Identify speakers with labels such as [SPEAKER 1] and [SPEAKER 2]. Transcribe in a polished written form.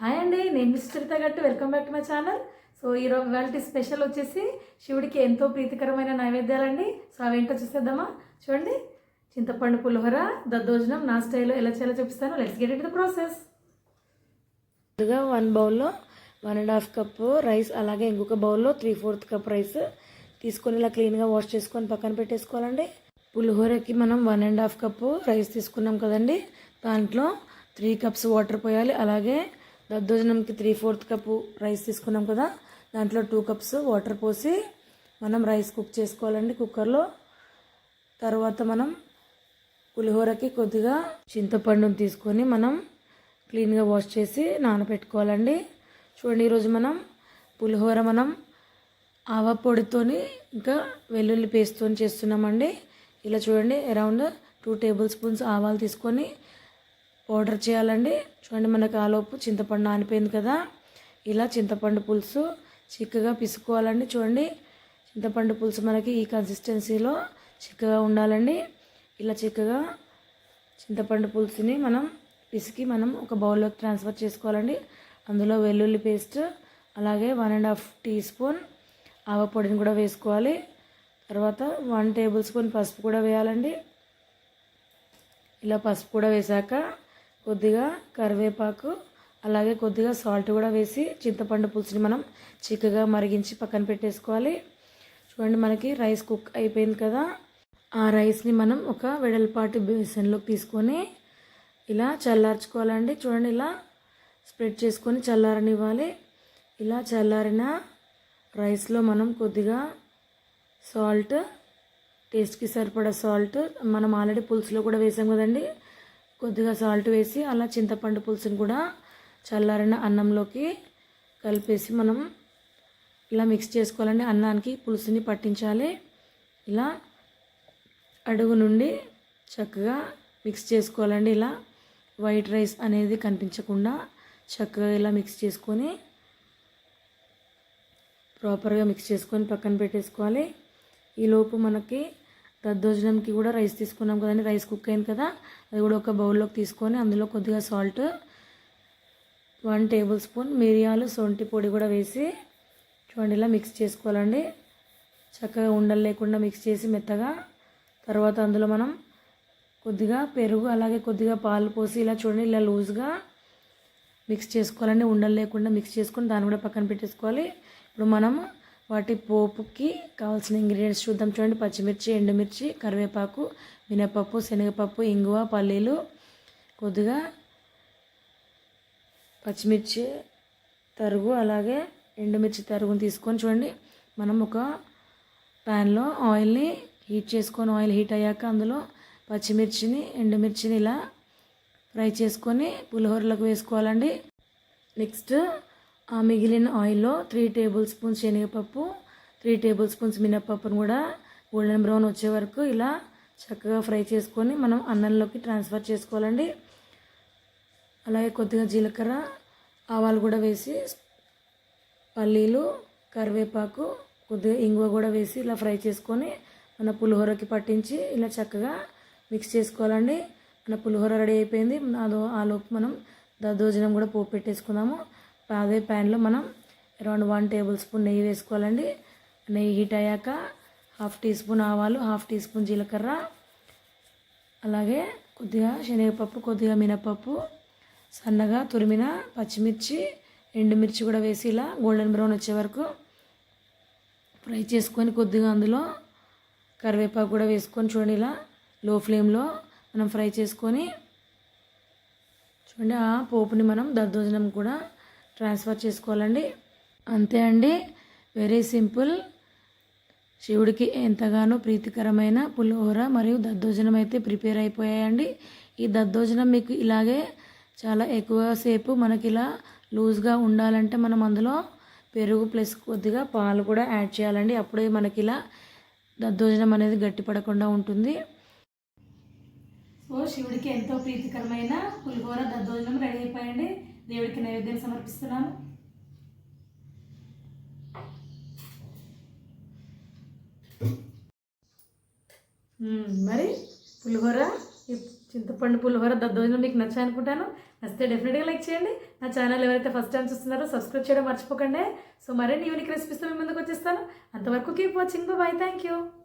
[SPEAKER 1] Hi అండి, నేను miss చరిత గట్టు. Welcome back to my channel. So ఈరోజు ఇవాళ స్పెషల్ వచ్చేసి శివుడికి ఎంతో ప్రీతికరమైన నైవేద్యాలండి. సో అవేంటో చూసేద్దామా? చూడండి, చింతపండు పులిహోర దద్దోజనం నా స్టైల్లో ఎలా చేయాలో చూపిస్తాను. Let's get it the process.
[SPEAKER 2] ముందుగా 1 బౌల్లో 1.5 కప్పు రైస్, అలాగే ఇంకొక బౌల్లో 3/4 కప్ రైస్ తీసుకొని ఇలా క్లీన్గా వాష్ చేసుకొని పక్కన పెట్టేసుకోవాలండి. పులిహోరకి మనం 1.5 కప్పు రైస్ తీసుకున్నాం కదండి, దాంట్లో 3 కప్స్ వాటర్ పోయాలి. అలాగే దద్దోజనంకి 3/4 కప్పు రైస్ తీసుకున్నాం కదా, దాంట్లో 2 కప్స్ వాటర్ పోసి మనం రైస్ కుక్ చేసుకోవాలండి కుక్కర్లో. తర్వాత మనం పులిహోరకి కొద్దిగా చింతపండుని తీసుకొని మనం క్లీన్గా వాష్ చేసి నానబెట్టుకోవాలండి. చూడండి, ఈరోజు మనం పులిహోర ఆవ పొడితోని ఇంకా వెల్లుల్లి పేస్ట్తో చేస్తున్నామండి. ఇలా చూడండి, అరౌండ్ 2 టేబుల్ స్పూన్స్ ఆవాలు తీసుకొని పౌడర్ చేయాలండి. చూడండి, మనకు ఆలోపు చింతపండు నానిపోయింది కదా, ఇలా చింతపండు పులుసు చిక్కగా పిసుకోవాలండి. చూడండి, చింతపండు పులుసు మనకి ఈ కన్సిస్టెన్సీలో చిక్కగా ఉండాలండి. ఇలా చిక్కగా చింతపండు పులుసుని మనం పిసికి ఒక బౌల్లోకి ట్రాన్స్ఫర్ చేసుకోవాలండి. అందులో వెల్లుల్లి పేస్ట్, అలాగే 1.5 టీ స్పూన్ ఆవ పొడిని కూడా వేసుకోవాలి. తర్వాత 1 టేబుల్ స్పూన్ పసుపు కూడా వేయాలండి. ఇలా పసుపు కూడా వేసాక కొద్దిగా కరివేపాకు, అలాగే కొద్దిగా సాల్ట్ కూడా వేసి చింతపండు పులుసుని మనం చిక్కగా మరిగించి పక్కన పెట్టేసుకోవాలి. చూడండి, మనకి రైస్ కుక్ అయిపోయింది కదా, ఆ రైస్ని మనం ఒక వెడల్పాటి బేసన్లోకి తీసుకొని ఇలా చల్లార్చుకోవాలండి. చూడండి, ఇలా స్ప్రెడ్ చేసుకొని చల్లారనివ్వాలి. ఇలా చల్లారిన రైస్లో మనం కొద్దిగా సాల్ట్, టేస్ట్కి సరిపడా సాల్ట్, మనం ఆల్రెడీ పులుసులో కూడా వేసాం కదండి, కొద్దిగా సాల్ట్ వేసి అలా చింతపండు పులుసుని కూడా చల్లారిన అన్నంలోకి కలిపేసి మనం ఇలా మిక్స్ చేసుకోవాలండి. అన్నానికి పులుసుని పట్టించాలి. ఇలా అడుగు నుండి చక్కగా మిక్స్ చేసుకోవాలండి. ఇలా వైట్ రైస్ అనేది కనిపించకుండా చక్కగా ఇలా మిక్స్ చేసుకొని ప్రాపర్గా మిక్స్ చేసుకొని పక్కన పెట్టేసుకోవాలి. ఈలోపు మనకి దద్దోజనంకి కూడా రైస్ తీసుకున్నాం కదండి, రైస్ కుక్ అయింది కదా, అది కూడా ఒక బౌల్లోకి తీసుకొని అందులో కొద్దిగా సాల్ట్, 1 టేబుల్ స్పూన్ మిరియాలు, సొంటి పొడి కూడా వేసి చూడండి ఇలా మిక్స్ చేసుకోవాలండి. చక్కగా ఉండలు లేకుండా మిక్స్ చేసి మెత్తగా. తర్వాత అందులో మనం కొద్దిగా పెరుగు, అలాగే కొద్దిగా పాలు పోసి ఇలా చూడండి ఇలా లూజ్గా మిక్స్ చేసుకోవాలండి. ఉండలు లేకుండా మిక్స్ చేసుకొని దాన్ని కూడా పక్కన పెట్టేసుకోవాలి. ఇప్పుడు మనం వాటి పోపుకి కావాల్సిన ఇంగ్రీడియంట్స్ చూద్దాం. చూడండి, పచ్చిమిర్చి, ఎండుమిర్చి, కరివేపాకు, మినపప్పు, శనగపప్పు, ఇంగువ, పల్లీలు, కొద్దిగా పచ్చిమిర్చి తరుగు, అలాగే ఎండుమిర్చి తరుగుని తీసుకొని చూడండి మనం ఒక ప్యాన్లో ఆయిల్ని హీట్ చేసుకొని, ఆయిల్ హీట్ అయ్యాక అందులో పచ్చిమిర్చిని, ఎండుమిర్చిని ఇలా ఫ్రై చేసుకొని పులిహోరలకు వేసుకోవాలండి. నెక్స్ట్ ఆ మిగిలిన ఆయిల్లో 3 టేబుల్ స్పూన్స్ శనగపప్పు, 3 టేబుల్ స్పూన్స్ మినపప్పును కూడా గోల్డెన్ బ్రౌన్ వచ్చే వరకు ఇలా చక్కగా ఫ్రై చేసుకొని మనం అన్నంలోకి ట్రాన్స్ఫర్ చేసుకోవాలండి. అలాగే కొద్దిగా జీలకర్ర, ఆవాలు కూడా వేసి, పల్లీలు, కరివేపాకు, కొద్దిగా ఇంగువ కూడా వేసి ఇలా ఫ్రై చేసుకొని మన పులిహోరకి పట్టించి ఇలా చక్కగా మిక్స్ చేసుకోవాలండి. మన పులిహోర రెడీ అయిపోయింది. ఆలోపు మనం దద్దోజనం కూడా పోపు పెట్టేసుకుందాము. అదే ప్యాన్లో మనం అరౌండ్ 1 టేబుల్ స్పూన్ నెయ్యి వేసుకోవాలండి. నెయ్యి హీట్ అయ్యాక 1/2 టీ స్పూన్ ఆవాలు, 1/2 టీ స్పూన్ జీలకర్ర, అలాగే కొద్దిగా శనగపప్పు, కొద్దిగా మినపప్పు, సన్నగా తురిమిన పచ్చిమిర్చి, ఎండుమిర్చి కూడా వేసి ఇలా గోల్డెన్ బ్రౌన్ వచ్చే వరకు ఫ్రై చేసుకొని కొద్దిగా అందులో కరివేపాకు కూడా వేసుకొని చూడండి ఇలా లో ఫ్లేమ్లో మనం ఫ్రై చేసుకొని చూడండి ఆ పోపుని మనం దద్దోజనం కూడా ట్రాన్స్ఫర్ చేసుకోవాలండి. అంతే అండి, వెరీ సింపుల్. శివుడికి ఎంతగానో ప్రీతికరమైన పులిహోర మరియు దద్దోజనం అయితే ప్రిపేర్ అయిపోయాయండి. ఈ దద్దోజనం మీకు ఇలాగే చాలా ఎక్కువ సేపు మనకి ఇలా లూజ్గా ఉండాలంటే మనం అందులో పెరుగు ప్లస్ కొద్దిగా పాలు కూడా యాడ్ చేయాలండి. అప్పుడే మనకి ఇలా దద్దోజనం అనేది గట్టిపడకుండా ఉంటుంది.
[SPEAKER 1] సో శివుడికి ఎంతో ప్రీతికరమైన పులిహోర దద్దోజనం రెడీ అయిపోయండి. దేవుడికి నైవేద్యం సమర్పిస్తున్నాను. మరి పులిహోర, చింతపండు పులిహోర దద్దోజనం మీకు నచ్చాయి అనుకుంటాను. నచ్చితే డెఫినెట్గా లైక్ చేయండి. నా ఛానల్ ఎవరైతే ఫస్ట్ టైం చూస్తున్నారో సబ్స్క్రైబ్ చేయడం మర్చిపోకండి. సో మరిన్ని యూనిక్ రెసిపీస్తో మీ ముందుకు వచ్చేస్తాను. అంతవరకు keep watching. Bye. Thank you.